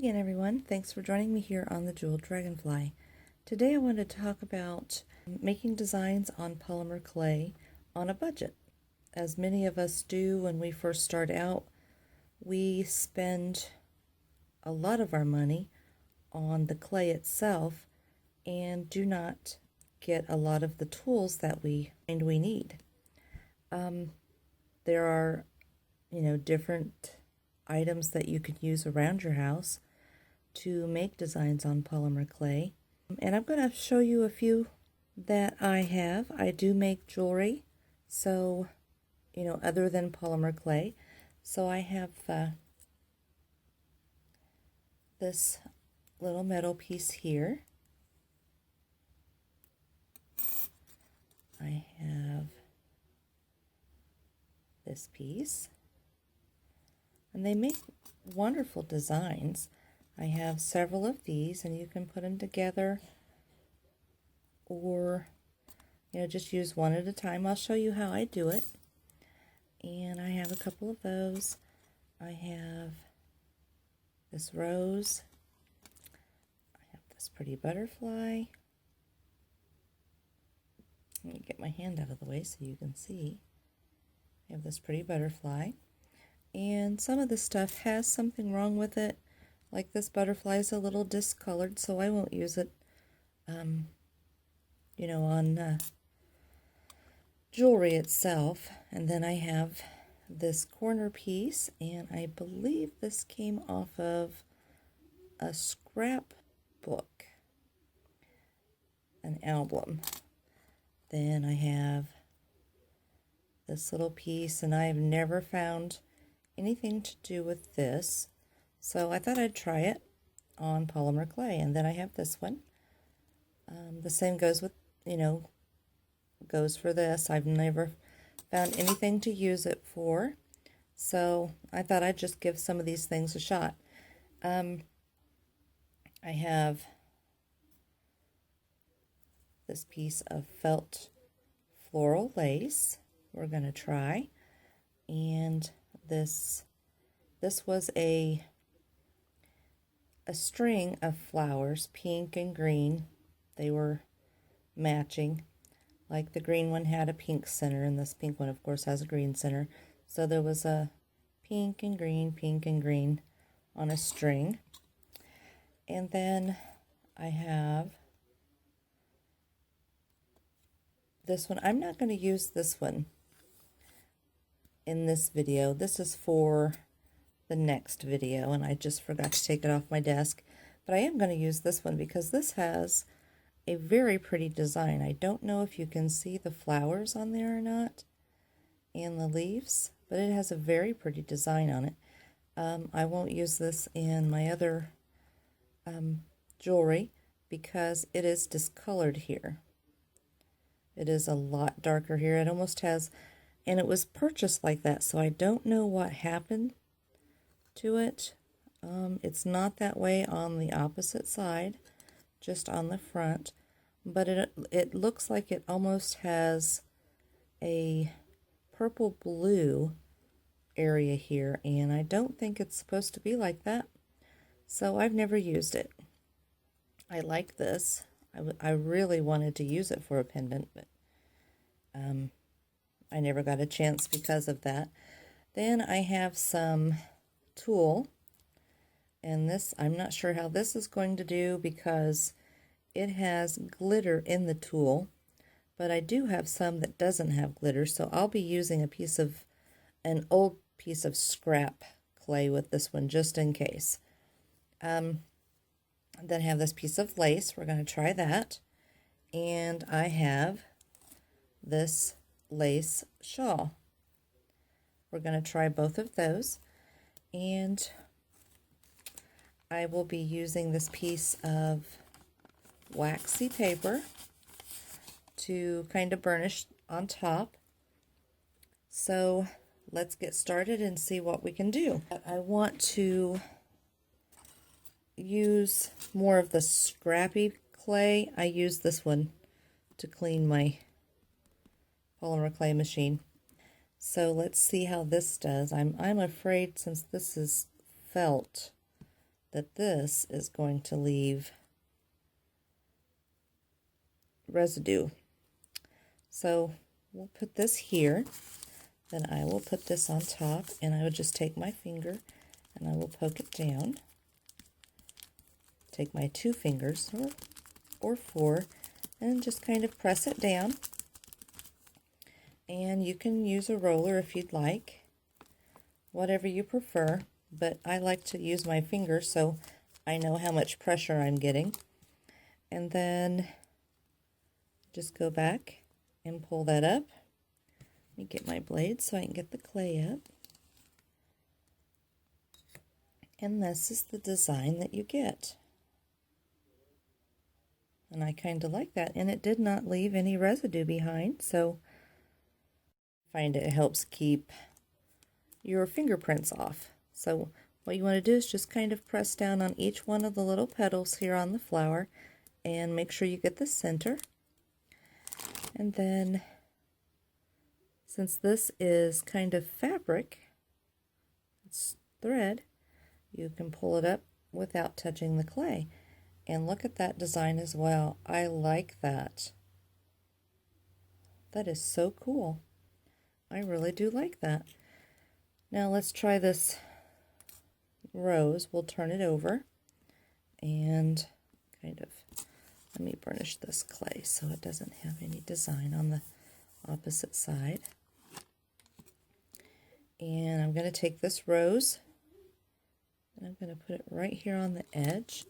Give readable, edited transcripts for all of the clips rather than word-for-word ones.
again, everyone. Thanks for joining me here on the Jeweled Dragonfly. Today I want to talk about making designs on polymer clay on a budget. As many of us do when we first start out, we spend a lot of our money on the clay itself and do not get a lot of the tools that we find we need. There are, different items that you can use around your house to make designs on polymer clay. And I'm going to show you a few that I have. I do make jewelry, so, other than polymer clay. So I have this little metal piece here. I have this piece. And they make wonderful designs. I have several of these, and you can put them together or, just use one at a time. I'll show you how I do it. And I have a couple of those. I have this rose. I have this pretty butterfly. Let me get my hand out of the way so you can see. I have this pretty butterfly. And some of the stuff has something wrong with it. Like this butterfly is a little discolored, so I won't use it, on jewelry itself. And then I have this corner piece, and I believe this came off of a scrapbook, an album. Then I have this little piece, and I've never found anything to do with this, so I thought I'd try it on polymer clay. And then I have this one. The same goes with, goes for this. I've never found anything to use it for, so I thought I'd just give some of these things a shot. I have this piece of felt floral lace we're going to try, and this was a string of flowers, pink and green. They were matching. Like the green one had a pink center, and this pink one, of course, has a green center. So there was a pink and green on a string. And then I have this one. I'm not going to use this one in this video. This is for the next video, and I just forgot to take it off my desk. But I am going to use this one because this has a very pretty design. I don't know if you can see the flowers on there or not, and the leaves, but it has a very pretty design on it. I won't use this in my other jewelry because it is discolored here. It is a lot darker here. It almost has, and it was purchased like that, so I don't know what happened to it. It's not that way on the opposite side, just on the front, but it looks like it almost has a purple blue area here, and I don't think it's supposed to be like that, so I've never used it. I like this. I really wanted to use it for a pendant, but I never got a chance because of that. Then I have some Tulle, and this, I'm not sure how this is going to do because it has glitter in the Tulle, but I do have some that doesn't have glitter, so I'll be using an old piece of scrap clay with this one just in case. Then I have this piece of lace. We're going to try that. And I have this lace shawl. We're going to try both of those. And I will be using this piece of waxy paper to kind of burnish on top. So let's get started and see what we can do. I want to use more of the scrappy clay. I use this one to clean my polymer clay machine. So let's see how this does. I'm afraid, since this is felt, that this is going to leave residue. So we'll put this here, then I will put this on top, and I will just take my finger and I will poke it down. Take my 2 fingers or 4 and just kind of press it down. And you can use a roller if you'd like, whatever you prefer, but I like to use my finger so I know how much pressure I'm getting. And then just go back and pull that up. Let me get my blade so I can get the clay up. And this is the design that you get. And I kind of like that, and it did not leave any residue behind, so I find it helps keep your fingerprints off. So what you want to do is just kind of press down on each one of the little petals here on the flower and make sure you get the center. And then, since this is kind of fabric, it's thread, you can pull it up without touching the clay. And look at that design as well. I like that. That is so cool. I really do like that. Now let's try this rose. We'll turn it over and kind of, let me burnish this clay so it doesn't have any design on the opposite side. And I'm going to take this rose and I'm going to put it right here on the edge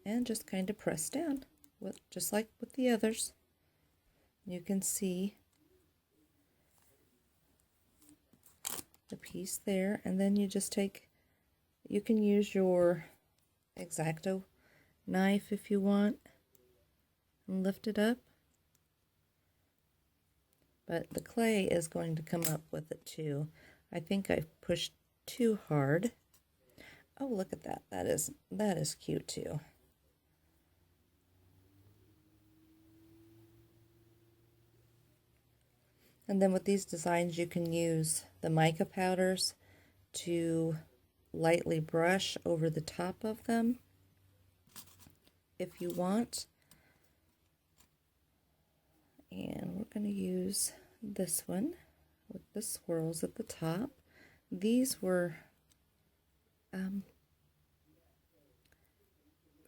and just kind of press down, just like with the others. You can see the piece there, and then you just take, you can use your X-Acto knife if you want and lift it up, but the clay is going to come up with it too. I think I pushed too hard. Oh, look at that. That is cute too. And then with these designs, you can use the mica powders to lightly brush over the top of them if you want. And we're going to use this one with the swirls at the top. These were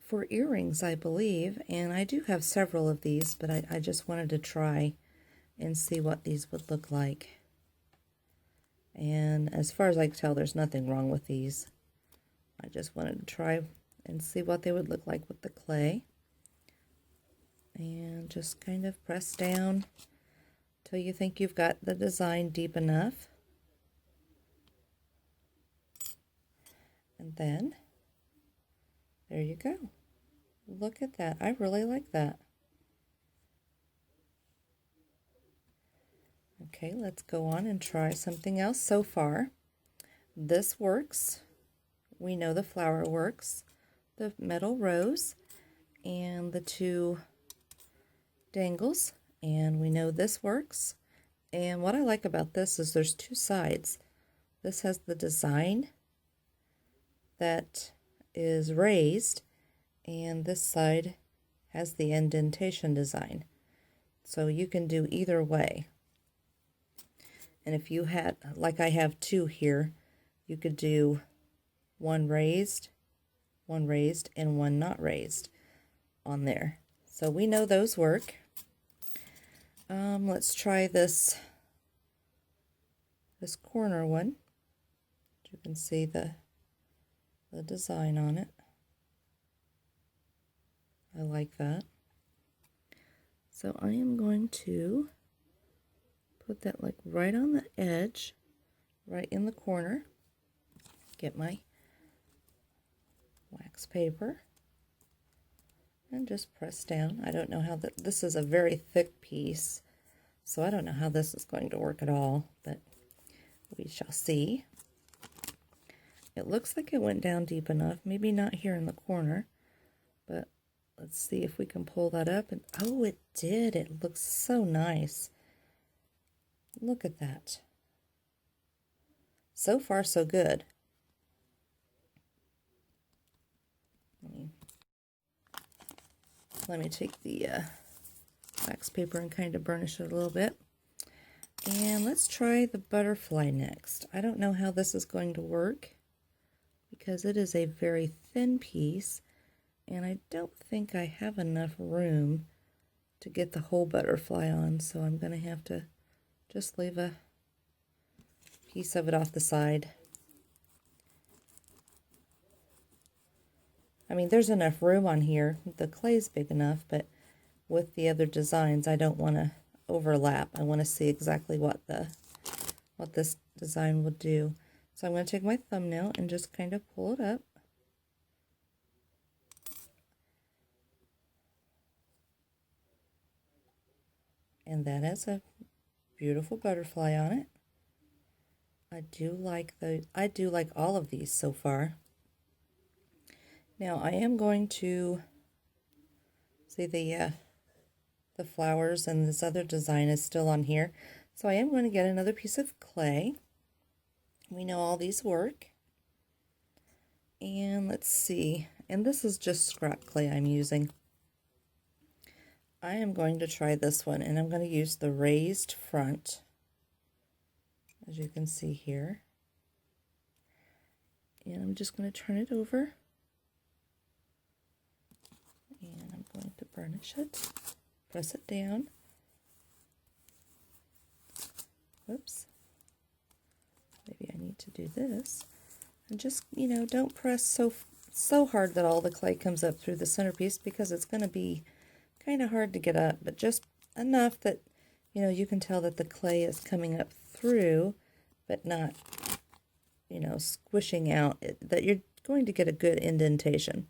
for earrings, I believe, and I do have several of these, but I just wanted to try and see what these would look like. And as far as I can tell, there's nothing wrong with these. I just wanted to try and see what they would look like with the clay. And just kind of press down till you think you've got the design deep enough. And then, there you go. Look at that. I really like that. Okay, let's go on and try something else. So far, this works. We know the flower works. The metal rose and the 2 dangles, and we know this works. And what I like about this is there's 2 sides. This has the design that is raised, and this side has the indentation design. So you can do either way. And if you had, like I have 2 here, you could do one raised, and one not raised on there. So we know those work. Let's try this corner one. You can see the design on it. I like that. So I am going to put that like right on the edge, right in the corner. Get my wax paper and just press down. I don't know how this is a very thick piece, so I don't know how this is going to work at all, but we shall see. It looks like it went down deep enough, maybe not here in the corner, but let's see if we can pull that up. And oh, it did. It looks so nice. Look at that. So far, so good. Let me take the wax paper and kind of burnish it a little bit. And let's try the butterfly next. I don't know how this is going to work because it is a very thin piece, and I don't think I have enough room to get the whole butterfly on, so I'm going to have to just leave a piece of it off the side. I mean, there's enough room on here. The clay's big enough, but with the other designs, I don't want to overlap. I want to see exactly what this design will do. So I'm going to take my thumbnail and just kind of pull it up. And that has a beautiful butterfly on it. I do like all of these so far. Now I am going to see the flowers, and this other design is still on here. So I am going to get another piece of clay. We know all these work. And let's see. And this is just scrap clay I'm using. I am going to try this one, and I'm going to use the raised front, as you can see here. And I'm just going to turn it over. And I'm going to burnish it. Press it down. Whoops. Maybe I need to do this. And just, don't press so hard that all the clay comes up through the centerpiece, because it's going to be kind of hard to get up, but just enough that, you can tell that the clay is coming up through, but not, squishing out, that you're going to get a good indentation.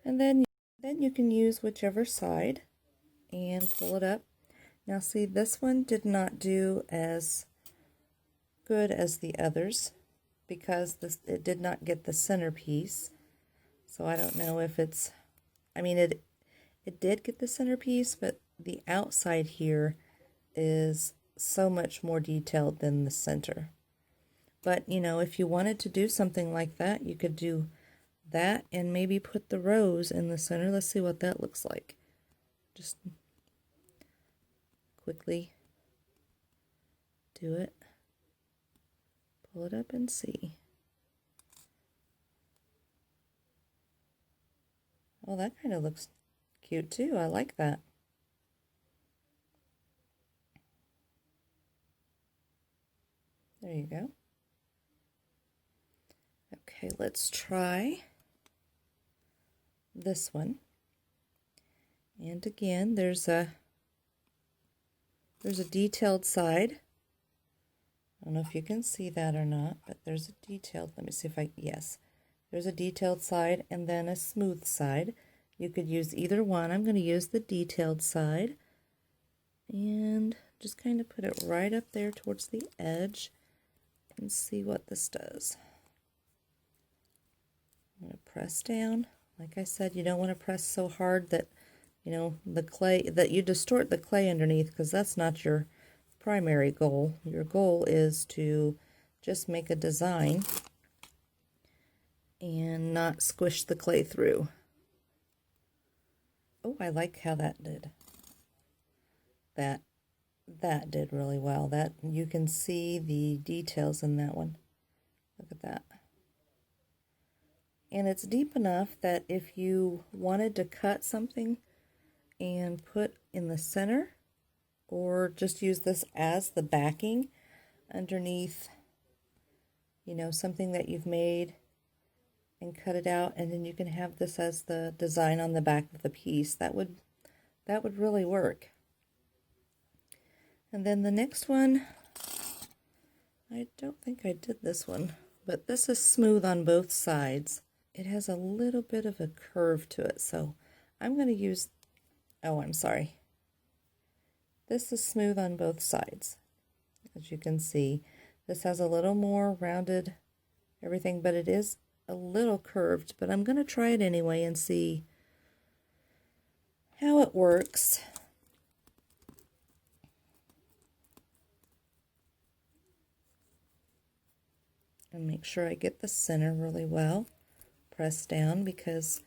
And then you can use whichever side and pull it up. Now see, this one did not do as good as the others because it did not get the centerpiece. So I don't know if it's, it did get the centerpiece, but the outside here is so much more detailed than the center. But, if you wanted to do something like that, you could do that and maybe put the rose in the center. Let's see what that looks like. Just quickly do it. Pull it up and see. Oh, that kind of looks cute too. I like that. There you go. Okay, let's try this one. And again, there's a detailed side. I don't know if you can see that or not, but there's a detailed, let me see if yes. There's a detailed side and then a smooth side. You could use either one. I'm going to use the detailed side and just kind of put it right up there towards the edge and see what this does. I'm going to press down. Like I said, you don't want to press so hard that, the clay, that you distort the clay underneath, because that's not your primary goal. Your goal is to just make a design and not squish the clay through. Oh, I like how that did. That did really well. That you can see the details in that one. Look at that. And it's deep enough that if you wanted to cut something and put in the center, or just use this as the backing underneath, something that you've made, and cut it out, and then you can have this as the design on the back of the piece. That would really work. And then the next one, I don't think I did this one, but this is smooth on both sides. It has a little bit of a curve to it, so I'm going to use, I'm sorry. This is smooth on both sides. As you can see, this has a little more rounded everything, but it is a little curved, but I'm going to try it anyway and see how it works. And make sure I get the center really well. Press down, because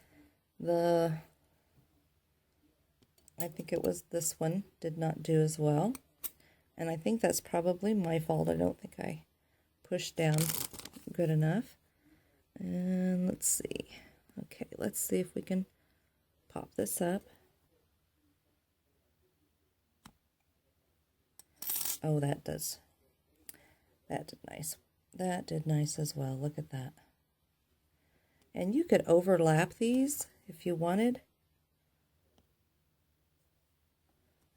the I think it was this one did not do as well. And I think that's probably my fault. I don't think I pushed down good enough. And let's see. Okay, let's see if we can pop this up. Oh, that did nice. That did nice as well. Look at that. And you could overlap these if you wanted.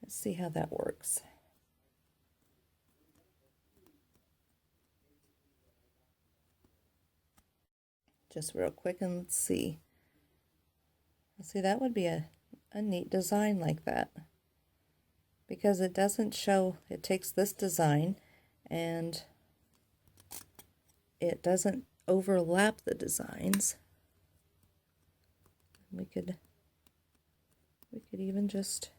Let's see how that works. Just real quick, and let's see. See, that would be a neat design like that. Because it doesn't show, it takes this design and it doesn't overlap the designs. We could even just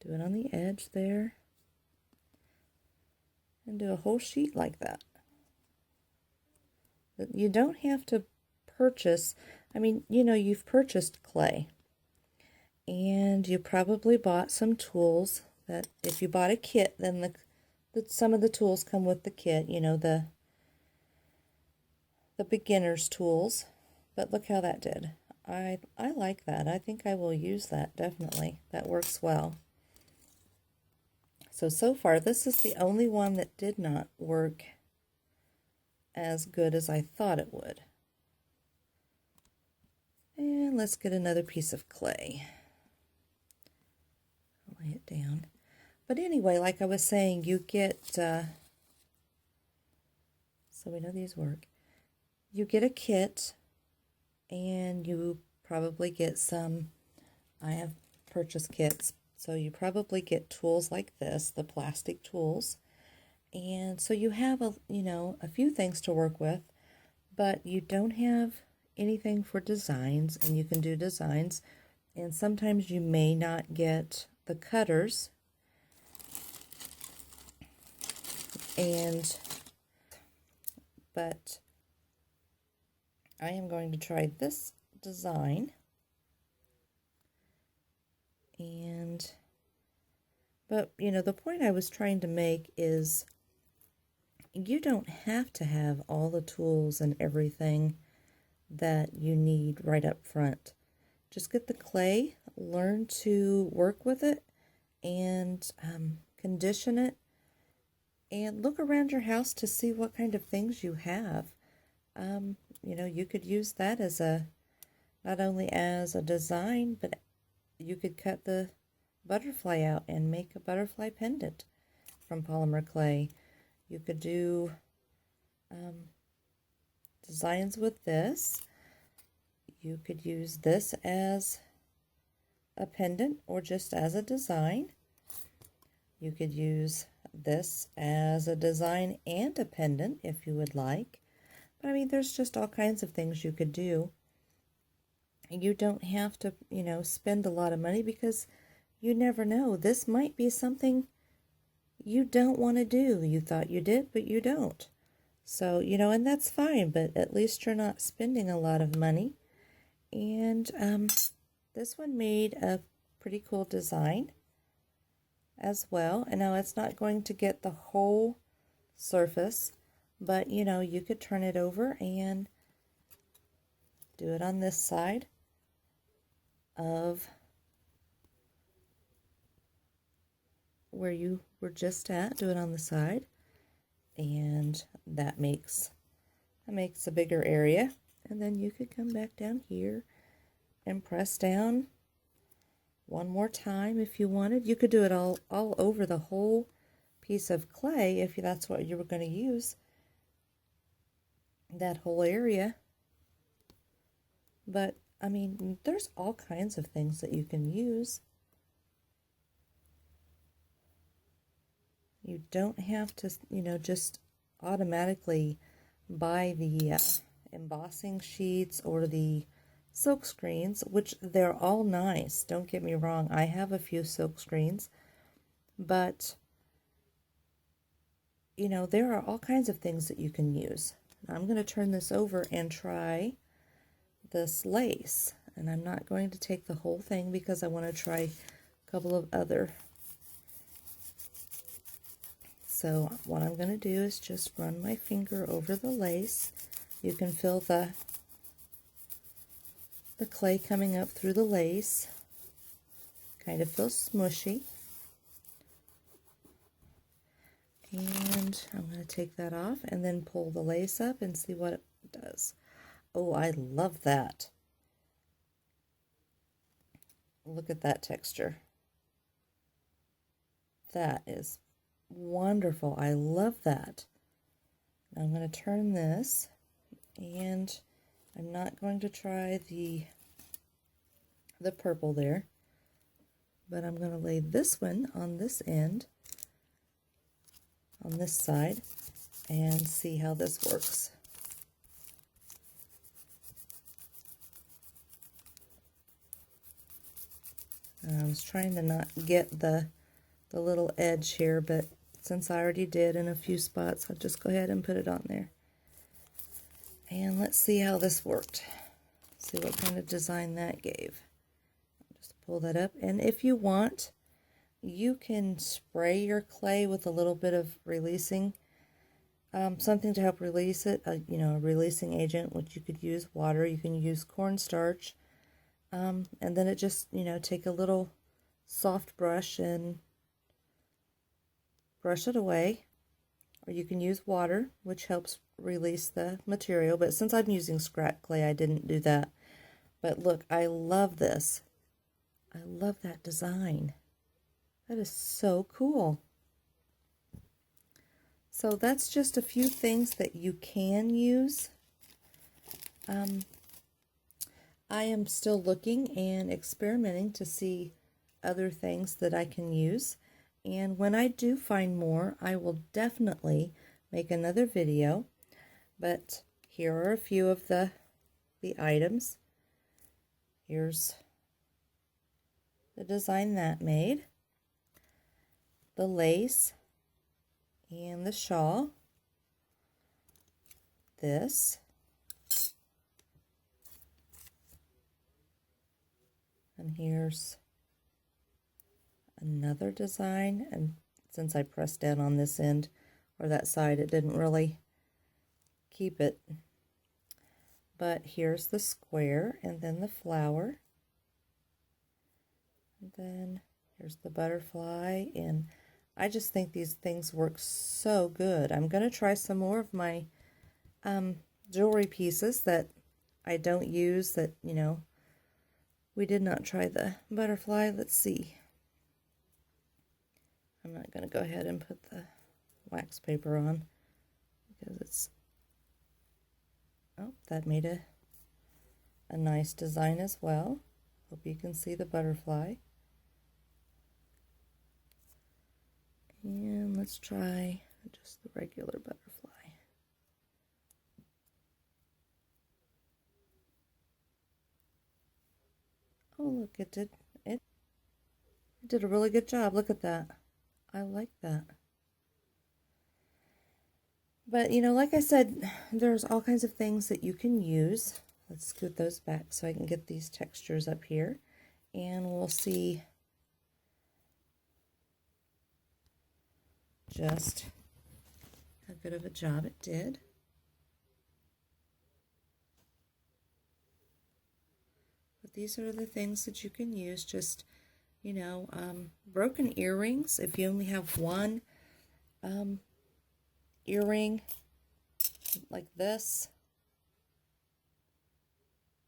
do it on the edge there and do a whole sheet like that. You don't have to purchase, I mean, you know, you've purchased clay and you probably bought some tools that if you bought a kit, then some of the tools come with the kit, you know, the beginner's tools. But look how that did. I like that. I think I will use that, definitely. That works well. So far, this is the only one that did not work as good as I thought it would. And let's get another piece of clay. Lay it down. But anyway, like I was saying, you get, so we know these work. You get a kit, and you probably get some, I have purchased kits, so you probably get tools like this, the plastic tools. And so you have a few things to work with, but you don't have anything for designs, and you can do designs. And sometimes you may not get the cutters. But I am going to try this design. But you know, the point I was trying to make is you don't have to have all the tools and everything that you need right up front. Just get the clay, learn to work with it, and condition it, and look around your house to see what kind of things you have. You know, you could use that as not only as a design, but you could cut the butterfly out and make a butterfly pendant from polymer clay. You could do designs with this. You could use this as a pendant or just as a design. You could use this as a design and a pendant if you would like. But I mean, there's just all kinds of things you could do. You don't have to, you know, spend a lot of money, because you never know. This might be something you don't want to do. You thought you did, but you don't. So, you know, and that's fine, but at least you're not spending a lot of money. And this one made a pretty cool design as well. And now it's not going to get the whole surface, but you know, you could turn it over and do it on this side of where you were just at. Do it on the side, and that makes a bigger area. And then you could come back down here and press down one more time if you wanted. You could do it all over the whole piece of clay if that's what you were going to use, that whole area. But I mean, there's all kinds of things that you can use. You don't have to, you know, just automatically buy the embossing sheets or the silk screens, which they're all nice. Don't get me wrong. I have a few silk screens, but you know, there are all kinds of things that you can use. Now, I'm going to turn this over and try this lace. And I'm not going to take the whole thing because I want to try a couple of other. So what I'm going to do is just run my finger over the lace. You can feel the clay coming up through the lace. Kind of feels smushy. And I'm going to take that off and then pull the lace up and see what it does. Oh, I love that. Look at that texture. That is wonderful. I love that. Now I'm going to turn this, and I'm not going to try the purple there, but I'm going to lay this one on this end, on this side, and see how this works. I was trying to not get the little edge here, but since I already did in a few spots, I'll just go ahead and put it on there. And let's see how this worked. See what kind of design that gave. Just pull that up, and if you want, you can spray your clay with a little bit of releasing, something to help release it, you know, a releasing agent, which you could use water, you can use cornstarch, and then it just, you know, take a little soft brush and brush it away, or you can use water, which helps release the material, but since I'm using scrap clay, I didn't do that. But look, I love this. I love that design. That is so cool. So that's just a few things that you can use. I am still looking and experimenting to see other things that I can use. And when I do find more, I will definitely make another video. But here are a few of the items. Here's the design that made, the lace, and the shawl. This. And here's another design, and since I pressed down on this end or that side, it didn't really keep it. But here's the square, and then the flower, and then here's the butterfly, and I just think these things work so good. I'm going to try some more of my jewelry pieces that I don't use, that, you know, we did not try the butterfly. Let's see. I'm not going to go ahead and put the wax paper on because it's, oh, that made a nice design as well. Hope you can see the butterfly. And let's try just the regular butterfly. Oh, look, it did a really good job. Look at that. I like that. But, you know, like I said, there's all kinds of things that you can use. Let's scoot those back so I can get these textures up here. And we'll see just how good of a job it did. But these are the things that you can use. Just, you know, broken earrings. If you only have one earring like this,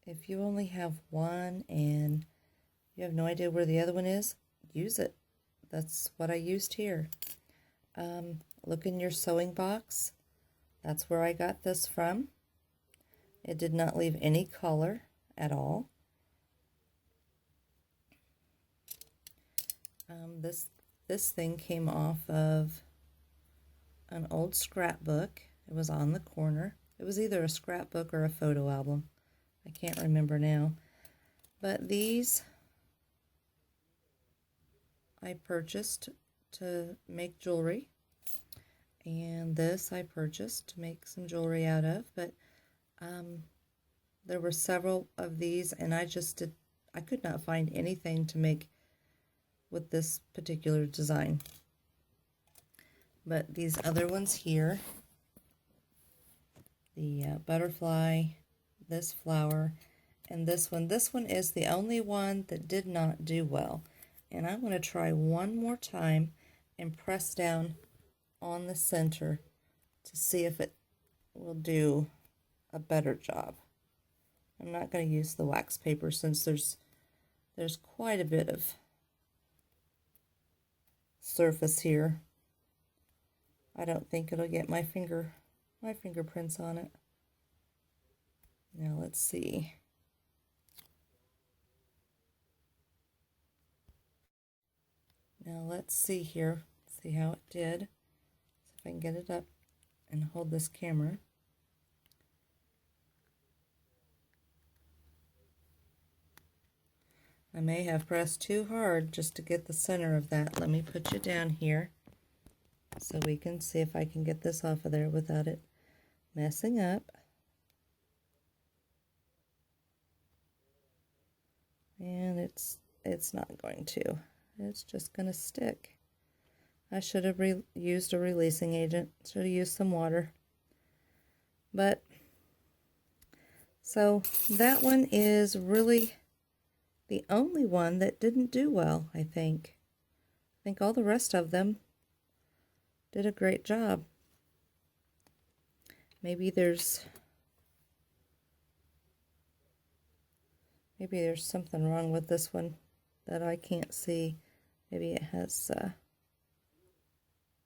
if you only have one and you have no idea where the other one is, use it. That's what I used here. Look in your sewing box. That's where I got this from. It did not leave any color at all. This thing came off of an old scrapbook. It was on the corner. It was either a scrapbook or a photo album. I can't remember now. But these I purchased to make jewelry. And this I purchased to make some jewelry out of. But There were several of these, and I could not find anything to make with this particular design. But these other ones here, the butterfly, this flower, and this one is the only one that did not do well. And I'm going to try one more time and press down on the center to see if it will do a better job. I'm not going to use the wax paper since there's quite a bit of surface here. I don't think it'll get my fingerprints on it. Now let's see. Now let's see here. See how it did. See if I can get it up and hold this camera. I may have pressed too hard just to get the center of that. Let me put you down here so we can see if I can get this off of there without it messing up. And it's not going to. It's just going to stick. I should have used a releasing agent. Should have used some water. But, so that one is really the only one that didn't do well, I think. I think all the rest of them did a great job. Maybe there's something wrong with this one that I can't see. Maybe it has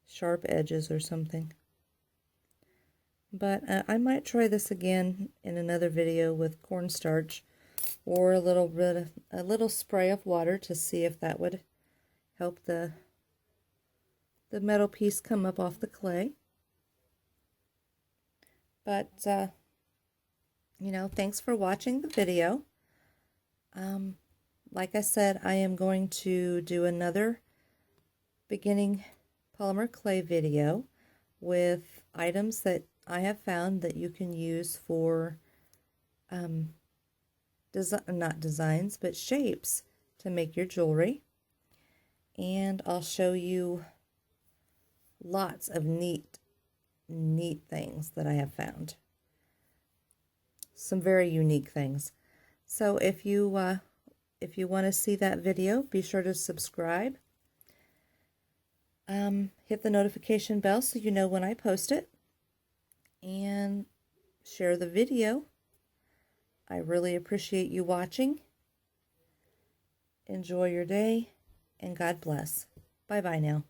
sharp edges or something. But I might try this again in another video with cornstarch or a little spray of water to see if that would help the metal piece come up off the clay. But you know, thanks for watching the video. Like I said, I am going to do another beginning polymer clay video with items that I have found that you can use for not designs, but shapes to make your jewelry. And I'll show you lots of neat things that I have found. Some very unique things. So if you want to see that video, be sure to subscribe. Hit the notification bell so you know when I post it. And share the video. I really appreciate you watching. Enjoy your day, and God bless. Bye-bye now.